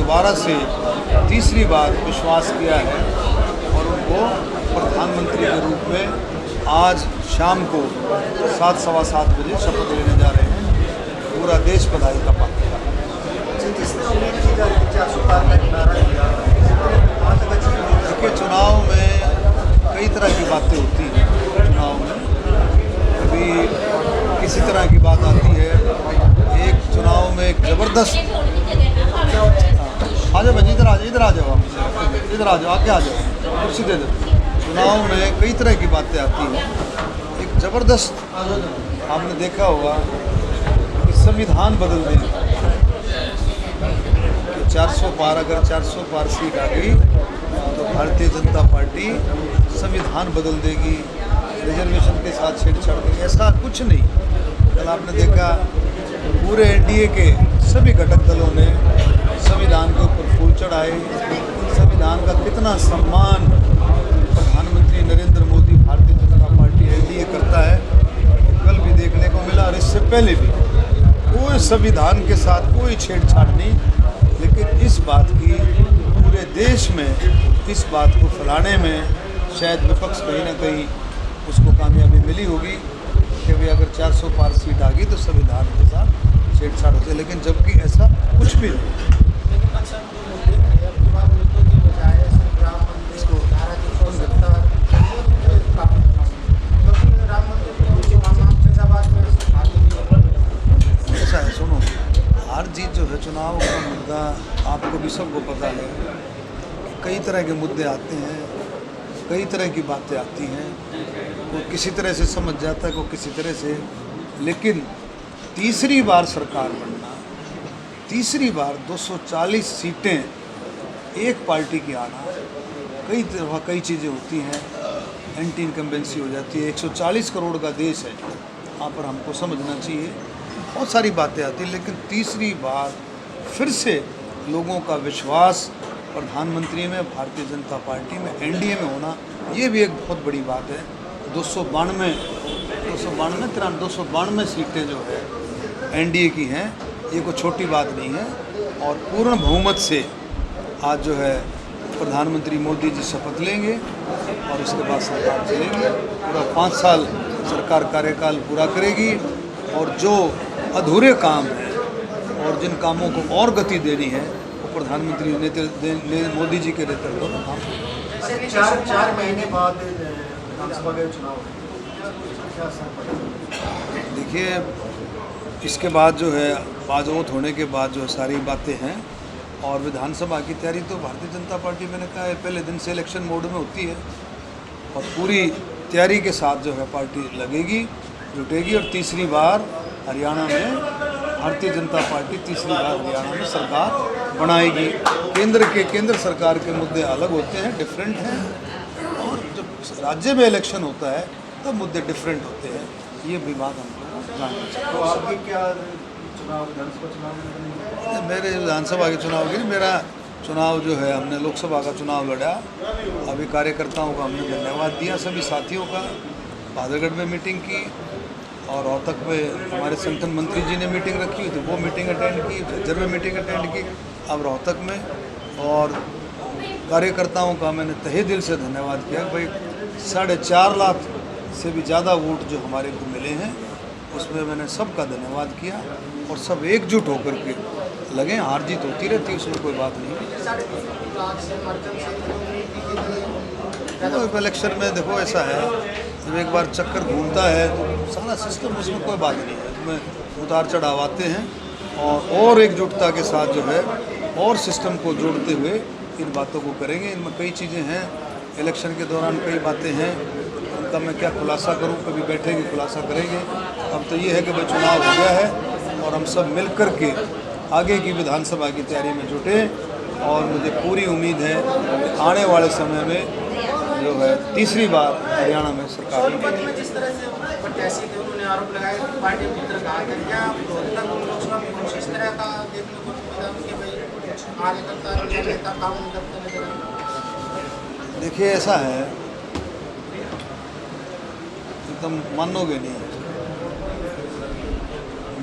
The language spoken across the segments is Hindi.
दोबारा से तीसरी बार विश्वास किया है और उनको प्रधानमंत्री के रूप में आज शाम को 7-7:15 बजे शपथ लेने जा रहे हैं। पूरा देश बधाई का पात्र है। देखिए, चुनाव में कई तरह की बातें होती हैं। चुनाव में कभी किसी तरह की बात आती है। एक चुनाव में एक ज़बरदस्त आ जाओ भाई, इधर आ जाओ आप, इधर आ जाओ, आके आ जाओ, कुर्सी दे दो। चुनाव में कई तरह की बातें आती हैं। एक ज़बरदस्त आपने देखा होगा कि संविधान बदल देंगे। 400 पार, अगर 400 पार सीट आ गई तो भारतीय जनता पार्टी संविधान बदल देगी, रिजर्वेशन के साथ छेड़छाड़ देगी। ऐसा कुछ नहीं। कल आपने देखा पूरे एनडीए के सभी घटक दलों ने संविधान के ऊपर फूल चढ़ाए। संविधान का कितना सम्मान प्रधानमंत्री नरेंद्र मोदी, भारतीय जनता पार्टी, एनडीए करता है, कल भी देखने को मिला और इससे पहले भी। कोई संविधान के साथ कोई छेड़छाड़ नहीं। लेकिन इस बात की पूरे देश में, इस बात को फैलाने में शायद विपक्ष कहीं ना कहीं उसको कामयाबी मिली होगी कि भाई अगर 400 पार सीट आ गई तो संविधान के साथ छेड़छाड़ होती है। लेकिन जबकि ऐसा कुछ भी नहीं। ऐसा है, सुनो, हार जीत जो है चुनाव का मुद्दा आपको भी सबको पता है। कई तरह के मुद्दे आते हैं, कई तरह की बातें आती हैं। कोई किसी तरह से समझ जाता है, कोई किसी तरह से। लेकिन तीसरी बार सरकार बनना, तीसरी बार 240 सीटें एक पार्टी की आना, कई चीज़ें होती हैं। एंटी इनकम्बेंसी हो जाती है। 140 करोड़ का देश है, वहाँ पर हमको समझना चाहिए। बहुत सारी बातें आती हैं। लेकिन तीसरी बार फिर से लोगों का विश्वास प्रधानमंत्री में, भारतीय जनता पार्टी में, एनडीए में होना, ये भी एक बहुत बड़ी बात है। 292 सीटें जो है एनडीए की हैं, ये कोई छोटी बात नहीं है। और पूर्ण बहुमत से आज जो है प्रधानमंत्री मोदी जी शपथ लेंगे और उसके बाद सरकार चलेगी। पूरा 5 साल सरकार कार्यकाल पूरा करेगी और जो अधूरे काम हैं और जिन कामों को और गति देनी है वो प्रधानमंत्री मोदी जी के नेतृत्व में काम। 4 महीने बाद विधानसभा के चुनाव, देखिए, इसके बाद जो है बाजोत होने के बाद जो सारी बातें हैं और विधानसभा की तैयारी तो भारतीय जनता पार्टी, मैंने कहा है, पहले दिन से इलेक्शन मोड में होती है और पूरी तैयारी के साथ जो है पार्टी लगेगी, जुटेगी। और तीसरी बार हरियाणा में भारतीय जनता पार्टी तीसरी बार हरियाणा में सरकार बनाएगी। केंद्र सरकार के मुद्दे अलग होते हैं, डिफरेंट हैं। और जब राज्य में इलेक्शन होता है तो मुद्दे डिफरेंट होते हैं। ये भी बात हमको जानना चाहिए। तो आपके क्या चुनाव, विधानसभा चुनाव? मेरे विधानसभा के चुनाव की, मेरा चुनाव जो है, हमने लोकसभा का चुनाव लड़ा। अभी कार्यकर्ताओं का हमने धन्यवाद दिया, सभी साथियों का। बहादुरगढ़ में मीटिंग की और रोहतक में हमारे संगठन मंत्री जी ने मीटिंग रखी तो वो मीटिंग अटेंड की, झज्जर में मीटिंग अटेंड की, अब रोहतक में। और कार्यकर्ताओं का मैंने तहे दिल से धन्यवाद किया। भाई 4.5 लाख से भी ज़्यादा वोट जो हमारे को मिले हैं उसमें मैंने सबका धन्यवाद किया और सब एकजुट होकर के लगे। हार जीत होती रहती है, उसमें कोई बात नहीं। तो इलेक्शन में देखो ऐसा है, जब एक बार चक्कर घूमता है तो सारा सिस्टम, उसमें कोई बात नहीं है। उसमें उतार चढ़ाव आते हैं और एकजुटता के साथ जो है और सिस्टम को जोड़ते हुए इन बातों को करेंगे। इनमें कई चीज़ें हैं, इलेक्शन के दौरान कई बातें हैं, उनका मैं क्या खुलासा करूं, कभी बैठेंगे खुलासा करेंगे। अब तो ये है कि भाई चुनाव हो गया है और हम सब मिल कर के आगे की विधानसभा की तैयारी में जुटे। और मुझे पूरी उम्मीद है कि आने वाले समय में जो है तीसरी बार हरियाणा में सरकार में जिस तरह से प्रत्याशी थे उन्होंने आरोप लगाया कि पार्टी मित्र कहा गया, क्या लोकसभा में कुछ इस तरह का देखने को मिला कि भाई कार्यकर्ता नेता काम नहीं करते नजर आए? देखिए, ऐसा है, एकदम मानोगे नहीं,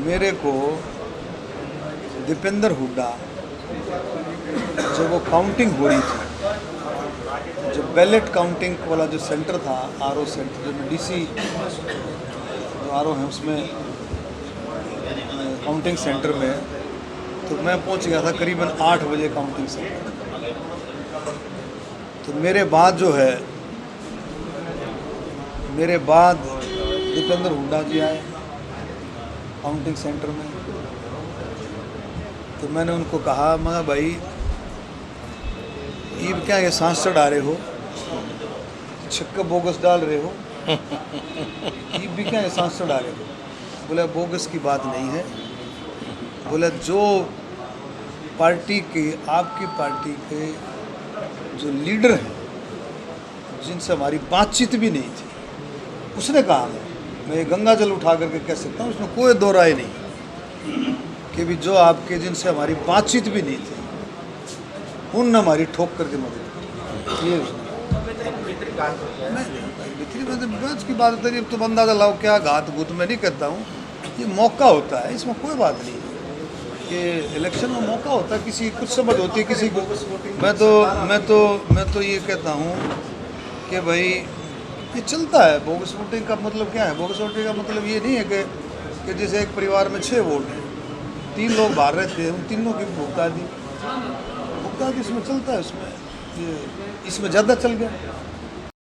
मेरे को दीपेंद्र हुड्डा जब वो काउंटिंग हो रही थी, जो बैलेट काउंटिंग वाला जो सेंटर था, आरओ सेंटर, जो डीसी जो आरओ है उसमें काउंटिंग सेंटर में, तो मैं पहुंच गया था करीबन 8 बजे काउंटिंग सेंटर। तो मेरे बाद जो है, मेरे बाद दीपेंद्र हुड्डा जी आए काउंटिंग सेंटर में। तो मैंने उनको कहा, मगर भाई ये क्या ये सांस चढ़ा रहे हो, छक्का बोगस डाल रहे हो, ये भी क्या ये सांस चढ़ा रहे हो? बोला बोगस की बात नहीं है, बोला जो पार्टी के, आपकी पार्टी के जो लीडर हैं जिनसे हमारी बातचीत भी नहीं थी, उसने कहा मैं ये गंगा जल उठा करके कह सकता हूँ, उसमें कोई दो राय नहीं कि भी जो आपके जिनसे हमारी बातचीत भी नहीं थी उनने हमारी ठोक करके मदद की। ये उसने बात की बात होती है, तो अंदाजा लाओ क्या घात घूत मैं नहीं कहता हूँ, ये मौका होता है, इसमें कोई बात नहीं है कि इलेक्शन में मौका होता है, किसी कुछ समझ होती है किसी को। मैं तो ये कहता हूँ कि भाई ये चलता है। बोगस वोटिंग का मतलब क्या है? बोगस वोटिंग का मतलब ये नहीं है कि जैसे एक परिवार में 6 वोट हैं, 3 लोग बाहर रहते हैं, उन तीनों की भुगतान इसमें चलता है, इसमें ज़्यादा चल गया।